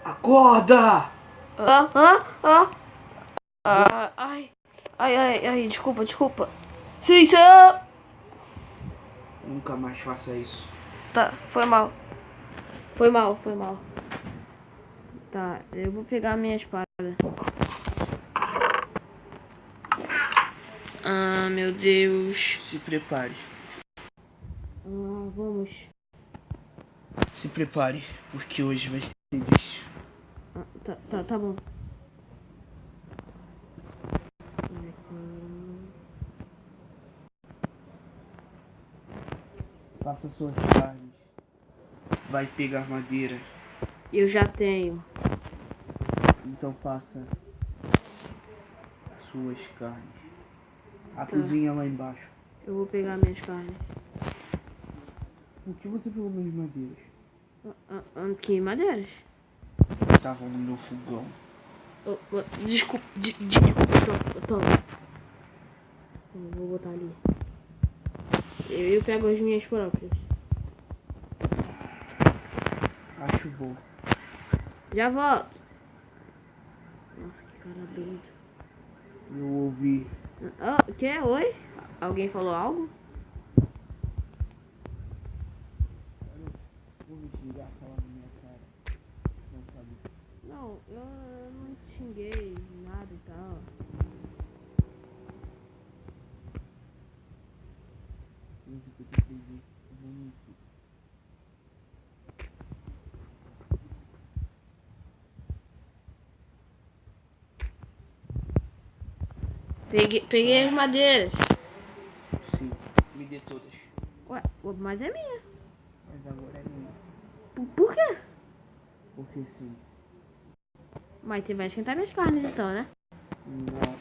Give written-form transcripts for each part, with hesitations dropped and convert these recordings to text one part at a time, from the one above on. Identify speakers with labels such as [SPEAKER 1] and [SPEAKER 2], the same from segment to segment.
[SPEAKER 1] Acorda!
[SPEAKER 2] Ah, ah, ah. Ah, ai, desculpa. Sim, senhor.
[SPEAKER 1] Nunca mais faça isso.
[SPEAKER 2] Tá, foi mal. Foi mal. Tá, eu vou pegar a minha espada. Ah, meu Deus.
[SPEAKER 1] Se prepare.
[SPEAKER 2] Ah, vamos.
[SPEAKER 1] Se prepare, porque hoje vai ser difícil.
[SPEAKER 2] Ah, tá bom.
[SPEAKER 1] Faça suas carnes. Vai pegar madeira.
[SPEAKER 2] Eu já tenho.
[SPEAKER 1] Então faça suas carnes. A
[SPEAKER 2] Tá.
[SPEAKER 1] cozinha lá embaixo.
[SPEAKER 2] Eu vou pegar minhas carnes.
[SPEAKER 1] Por que você pegou minhas madeiras?
[SPEAKER 2] Que madeiras?
[SPEAKER 1] Estavam no meu fogão.
[SPEAKER 2] Desculpa, Tom. Eu vou botar ali. Eu pego as minhas próprias.
[SPEAKER 1] Acho bom.
[SPEAKER 2] Já volto. Nossa, que cara doido.
[SPEAKER 1] Eu ouvi.
[SPEAKER 2] O que? Oi? Alguém falou algo?
[SPEAKER 1] Vou me xingar, falar na minha cara. Não sabe.
[SPEAKER 2] Não, eu não te xinguei, nada e tal.
[SPEAKER 1] Desde que tu fez isso, eu vou mentir.
[SPEAKER 2] Peguei as madeiras.
[SPEAKER 1] Sim, me dê todas.
[SPEAKER 2] Ué, mas é minha.
[SPEAKER 1] Mas agora é minha.
[SPEAKER 2] Por quê?
[SPEAKER 1] Porque sim.
[SPEAKER 2] Mas você vai esquentar minhas carnes então, né?
[SPEAKER 1] Não.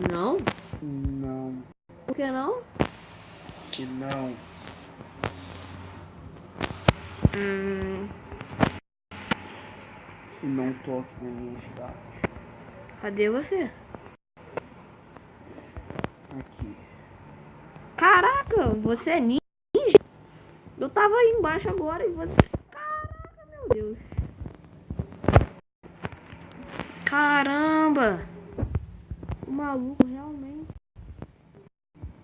[SPEAKER 2] Não?
[SPEAKER 1] Não.
[SPEAKER 2] Por que não?
[SPEAKER 1] Que não. E não toque nas minhas carnes.
[SPEAKER 2] Cadê você?
[SPEAKER 1] Aqui.
[SPEAKER 2] Caraca, você é ninja? Eu tava aí embaixo agora e você... Caraca, meu Deus. Caramba. O maluco realmente...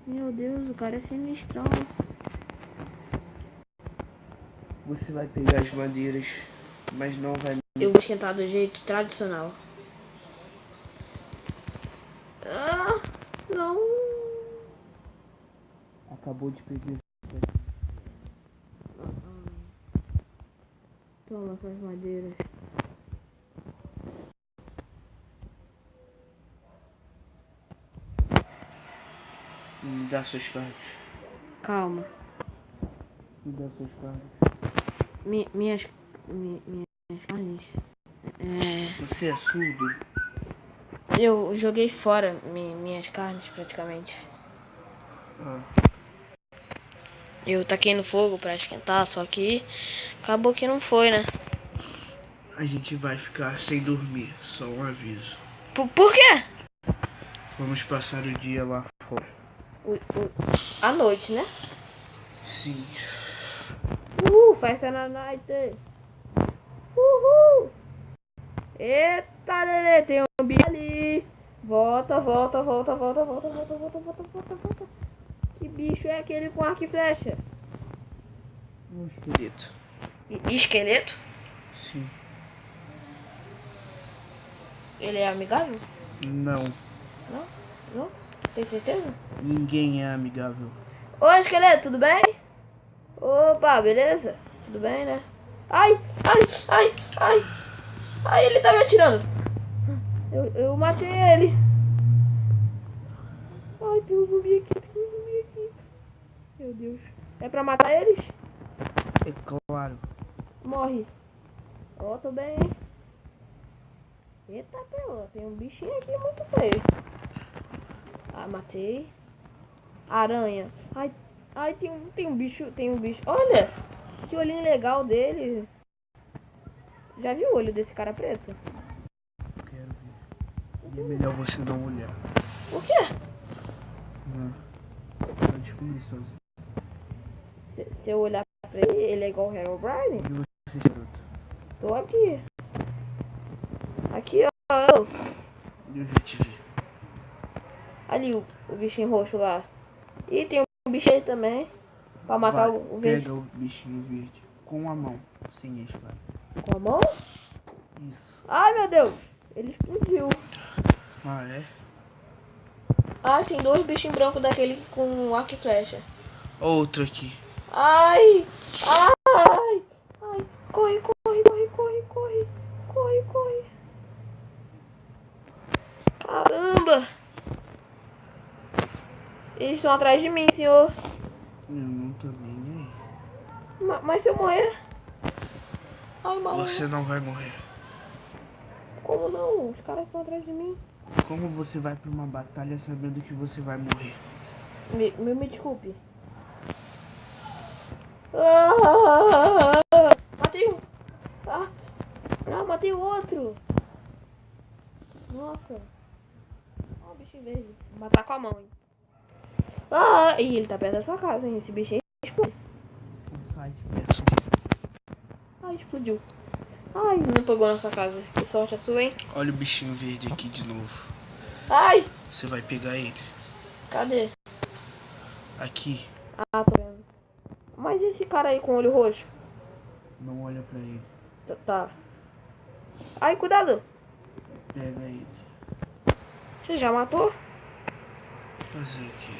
[SPEAKER 2] Meu Deus, o cara é sinistrão.
[SPEAKER 1] Você vai pegar as madeiras, mas não vai...
[SPEAKER 2] Eu vou esquentar do jeito tradicional. Ah, não.
[SPEAKER 1] Acabou de pedir.
[SPEAKER 2] Toma essas madeiras.
[SPEAKER 1] Me dá suas carnes.
[SPEAKER 2] Calma.
[SPEAKER 1] Me dá suas carnes.
[SPEAKER 2] Minhas carnes.
[SPEAKER 1] Você é surdo?
[SPEAKER 2] Eu joguei fora minhas carnes praticamente.
[SPEAKER 1] Ah.
[SPEAKER 2] Eu taquei no fogo pra esquentar, só que acabou que não foi, né?
[SPEAKER 1] A gente vai ficar sem dormir, só um aviso.
[SPEAKER 2] Por quê?
[SPEAKER 1] Vamos passar o dia lá fora.
[SPEAKER 2] À noite, né?
[SPEAKER 1] Sim.
[SPEAKER 2] Festa na night. Uhul. Eita, Lelê, tem um bicho ali. Volta. Que bicho é aquele com arco e flecha?
[SPEAKER 1] Um esqueleto.
[SPEAKER 2] Esqueleto?
[SPEAKER 1] Sim.
[SPEAKER 2] Ele é amigável?
[SPEAKER 1] Não.
[SPEAKER 2] Não? Tem certeza?
[SPEAKER 1] Ninguém é amigável.
[SPEAKER 2] Oi, esqueleto, tudo bem? Opa, beleza? Tudo bem, né? Ai, ele tá me atirando. Eu matei ele. Ai, tem um zumbi aqui. Meu Deus. É pra matar eles?
[SPEAKER 1] É claro.
[SPEAKER 2] Morre. Ó, tô bem. Eita, pelo, tem um bichinho aqui muito feio. Ah, matei. Aranha. Ai, tem um bicho. Olha, que olhinho legal dele. Já viu o olho desse cara preto?
[SPEAKER 1] Quero ver. E é melhor você não olhar.
[SPEAKER 2] Por quê?
[SPEAKER 1] Não. Vai descobrir sozinho.
[SPEAKER 2] Se eu olhar pra ele, ele é igual o Herobrine?
[SPEAKER 1] E você, garoto?
[SPEAKER 2] Tô aqui. Aqui, ó.
[SPEAKER 1] Eu já te vi.
[SPEAKER 2] Ali o bichinho roxo lá. E tem um bichinho aí também. Pra matar
[SPEAKER 1] Vai,
[SPEAKER 2] o verde.
[SPEAKER 1] pega o bichinho verde com a mão, sem a espada.
[SPEAKER 2] Com a mão?
[SPEAKER 1] Isso.
[SPEAKER 2] Ai, meu Deus. Ele explodiu.
[SPEAKER 1] Ah, é?
[SPEAKER 2] Ah, tem dois bichinhos brancos daquele com arco e flecha.
[SPEAKER 1] Outro aqui.
[SPEAKER 2] Ai! Ai! Ai! Corre, corre, corre, corre, corre! Corre, corre! Caramba! Eles estão atrás de mim, senhor.
[SPEAKER 1] Eu não tô nem aí.
[SPEAKER 2] Mas se eu morrer? Ai, maluco.
[SPEAKER 1] Você não vai morrer.
[SPEAKER 2] Como não? Os caras estão atrás de mim.
[SPEAKER 1] Como você vai pra uma batalha sabendo que você vai morrer?
[SPEAKER 2] Me desculpe. Ah, matei um. Matei o outro. Nossa. Ó, o bichinho verde. Vou matar com a mão, hein. E ele tá perto da sua casa, hein. Esse bicho aí explodiu.
[SPEAKER 1] O site perto.
[SPEAKER 2] Ai, explodiu. Ai, não pegou na sua casa. Que sorte a sua, hein.
[SPEAKER 1] Olha o bichinho verde aqui de novo.
[SPEAKER 2] Ai,
[SPEAKER 1] Você vai pegar ele.
[SPEAKER 2] cadê?
[SPEAKER 1] Aqui.
[SPEAKER 2] Ah, tô vendo. Mas e esse cara aí com o olho roxo?
[SPEAKER 1] Não olha pra ele.
[SPEAKER 2] Tá. Ai, cuidado.
[SPEAKER 1] Pega ele.
[SPEAKER 2] Você já matou?
[SPEAKER 1] Fazer o quê?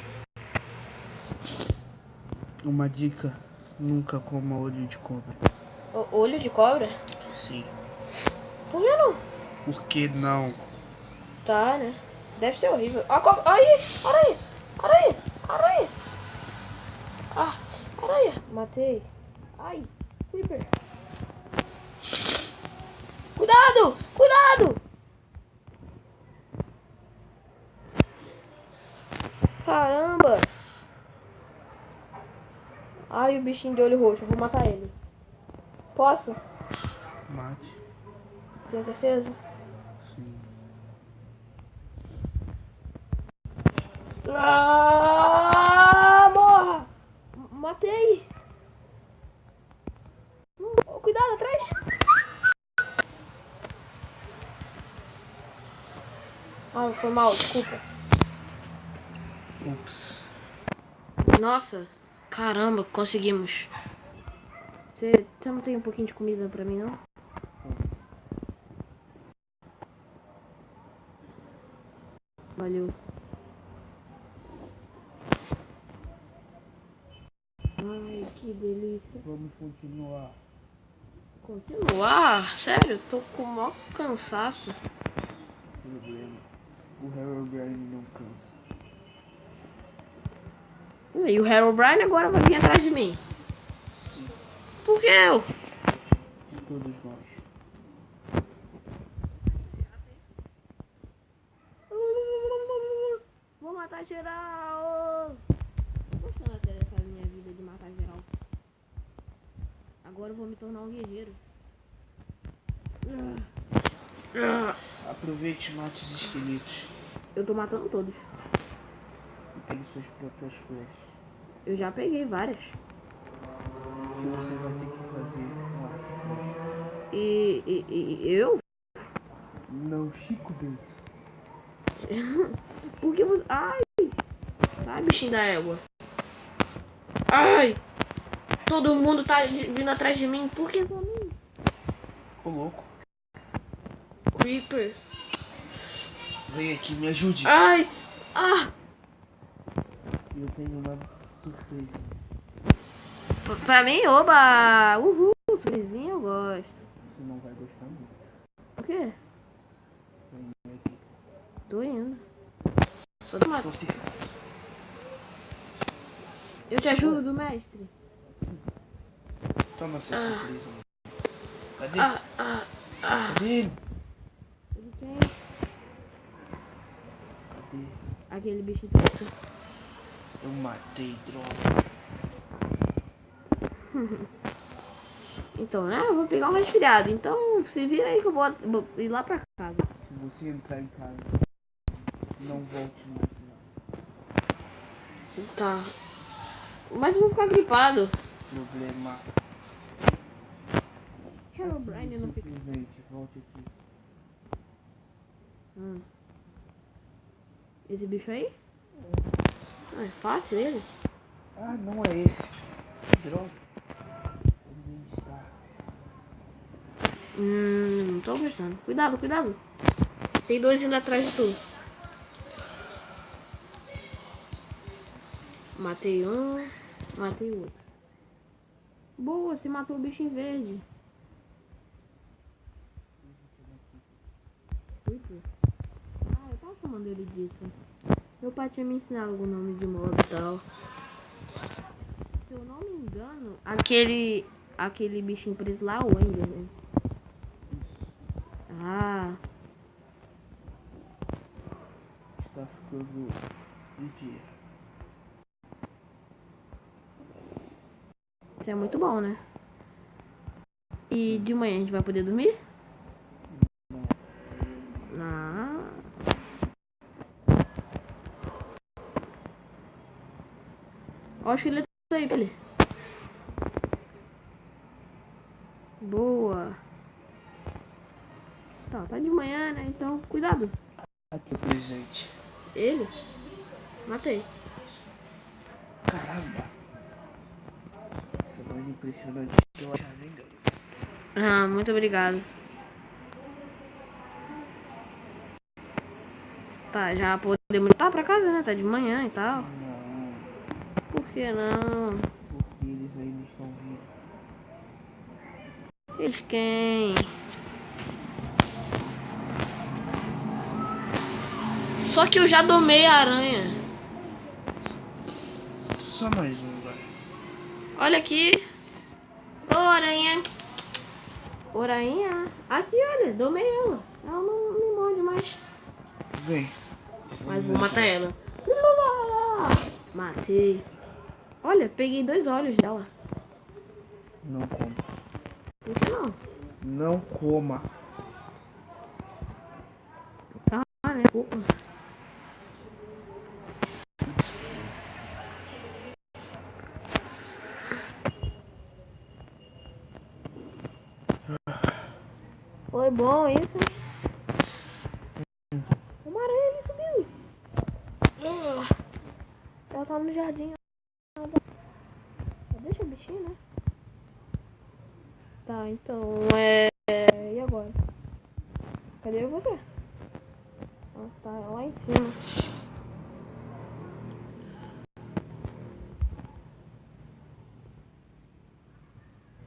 [SPEAKER 1] Uma dica. Nunca coma olho de cobra.
[SPEAKER 2] Olho de cobra?
[SPEAKER 1] Sim.
[SPEAKER 2] Por que não?
[SPEAKER 1] Por que não?
[SPEAKER 2] Tá, né? Deve ser horrível. A cobra. Ai, aranha! Aranha! Aranha! Ah, aranha! Matei. Ai, Creeper. Cuidado! Cuidado! Caramba! Ai, o bichinho de olho roxo. Eu vou matar ele. Posso?
[SPEAKER 1] Mate.
[SPEAKER 2] Tem certeza?
[SPEAKER 1] Sim.
[SPEAKER 2] Morra! Matei! Cuidado, atrás! Ah, foi mal, desculpa.
[SPEAKER 1] Ups.
[SPEAKER 2] Nossa, caramba, conseguimos. Você não tem um pouquinho de comida pra mim, não? Valeu. Ai, que delícia.
[SPEAKER 1] Vamos continuar.
[SPEAKER 2] Continuar? Sério? Tô com o maior cansaço.
[SPEAKER 1] Problema. O Herobrine não cansa.
[SPEAKER 2] E o Herobrine agora vai vir atrás de mim.
[SPEAKER 1] Sim.
[SPEAKER 2] Por que eu?
[SPEAKER 1] De todos nós.
[SPEAKER 2] Vou matar geral. Tô gostando até dessa minha vida de matar geral. Agora eu vou me tornar um guerreiro.
[SPEAKER 1] Aproveite e mate os esqueletos.
[SPEAKER 2] Eu tô matando todos.
[SPEAKER 1] E pegue suas próprias flechas.
[SPEAKER 2] Eu já peguei várias.
[SPEAKER 1] O que você vai ter que fazer com arco e flecha?
[SPEAKER 2] E eu?
[SPEAKER 1] Não, Chico Bento.
[SPEAKER 2] Por que você... Ai! Sai, bichinho da égua. Ai! Todo mundo tá vindo atrás de mim. Por que só mim?
[SPEAKER 1] Ô louco.
[SPEAKER 2] Creeper.
[SPEAKER 1] Vem aqui, me ajude.
[SPEAKER 2] Ai! Ah!
[SPEAKER 1] Eu tenho uma surpresa.
[SPEAKER 2] Pra mim, oba! Uhul! Felizinho eu gosto.
[SPEAKER 1] Você não vai gostar muito.
[SPEAKER 2] O quê?
[SPEAKER 1] Vem aqui.
[SPEAKER 2] Tô indo. Só tomar.
[SPEAKER 1] Você.
[SPEAKER 2] Eu te ajudo, mestre.
[SPEAKER 1] Toma sua surpresa. Cadê?
[SPEAKER 2] Ah!
[SPEAKER 1] Cadê ele?
[SPEAKER 2] Ele tem
[SPEAKER 1] Cadê?
[SPEAKER 2] aquele bicho preto.
[SPEAKER 1] Eu matei, droga.
[SPEAKER 2] Então, né? Eu vou pegar um resfriado. Então, se vira aí que eu vou ir lá pra casa.
[SPEAKER 1] Se você entrar em casa, não volte mais lá.
[SPEAKER 2] Tá. Mas eu vou ficar gripado.
[SPEAKER 1] Problema.
[SPEAKER 2] o Brian não fica.
[SPEAKER 1] Simplesmente, volte aqui.
[SPEAKER 2] Esse bicho aí? Ah, é fácil ele?
[SPEAKER 1] Ah, não é esse. Droga. Onde está?
[SPEAKER 2] Não tô gostando. Cuidado, cuidado. Tem dois indo atrás de tu. Matei um, matei o outro. Boa, você matou o bichinho verde. Ah, eu tava chamando ele disso. Meu pai tinha me ensinado algum nome de modo e tal. Se eu não me engano, aquele bichinho preso lá, o Ender, né? Ah,
[SPEAKER 1] Está ficando de dia.
[SPEAKER 2] isso é muito bom, né? E de manhã a gente vai poder dormir? Não. Ó, o esqueleto aí, Felipe. Boa. Tá de manhã, né? Então, cuidado.
[SPEAKER 1] Aqui o presente.
[SPEAKER 2] Ele? Matei.
[SPEAKER 1] Caramba. Isso é mais impressionante que eu achava ainda.
[SPEAKER 2] Ah, muito obrigado. Tá, já podemos voltar pra casa, né? Tá de manhã e tal.
[SPEAKER 1] Não,
[SPEAKER 2] Por que não?
[SPEAKER 1] porque eles ainda estão vivos.
[SPEAKER 2] Eles quem? Só que eu já domei a aranha.
[SPEAKER 1] Só mais um, vai.
[SPEAKER 2] Olha aqui. Ô, aranha. Orainha. Aqui, olha. Domei ela. Ela não me morde mais.
[SPEAKER 1] Vem.
[SPEAKER 2] Mas vou matar ela. Matei. Olha, peguei 2 olhos dela.
[SPEAKER 1] Não coma.
[SPEAKER 2] Por que não?
[SPEAKER 1] Não coma.
[SPEAKER 2] Ah, né? Culpa. Foi bom isso. Uma aranha ali subiu. Ela tá no jardim. Deixa o bichinho, né? Tá, então e agora? Cadê você? Ah, tá lá em cima.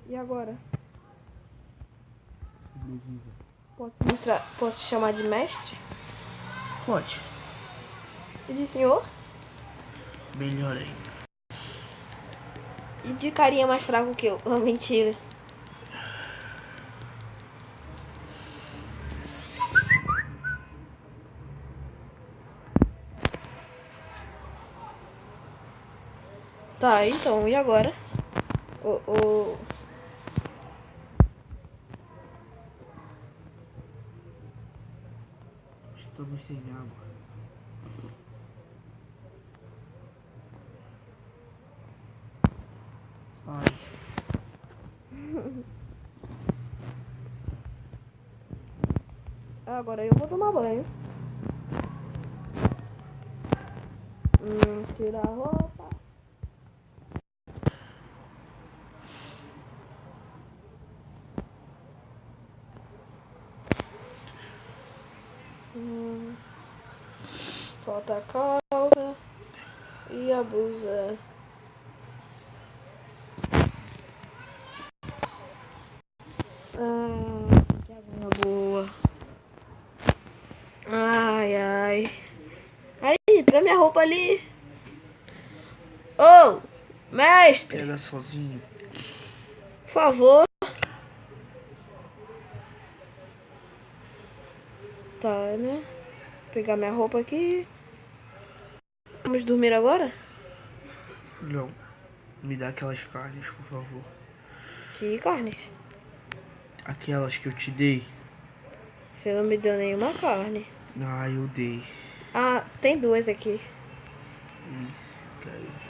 [SPEAKER 2] E agora?
[SPEAKER 1] Sobreviva.
[SPEAKER 2] Posso te chamar de mestre?
[SPEAKER 1] Pode.
[SPEAKER 2] E de senhor?
[SPEAKER 1] Melhor ainda.
[SPEAKER 2] E de carinha mais fraco que eu? Oh, mentira. Tá, então, e agora?
[SPEAKER 1] Estamos sem água. Sai.
[SPEAKER 2] Agora eu vou tomar banho. Tirar a roupa. Falta a calça e a blusa. Que aguinha boa. Ai, ai. Aí, pega minha roupa ali. Ô, mestre,
[SPEAKER 1] Pega sozinho.
[SPEAKER 2] por favor. Tá, né? Vou pegar minha roupa aqui. Vamos dormir agora?
[SPEAKER 1] Não. Me dá aquelas carnes, por favor.
[SPEAKER 2] Que carne?
[SPEAKER 1] Aquelas que eu te dei.
[SPEAKER 2] Você não me deu nenhuma carne.
[SPEAKER 1] Ah, eu dei.
[SPEAKER 2] Ah, tem 2 aqui.
[SPEAKER 1] Isso, cara.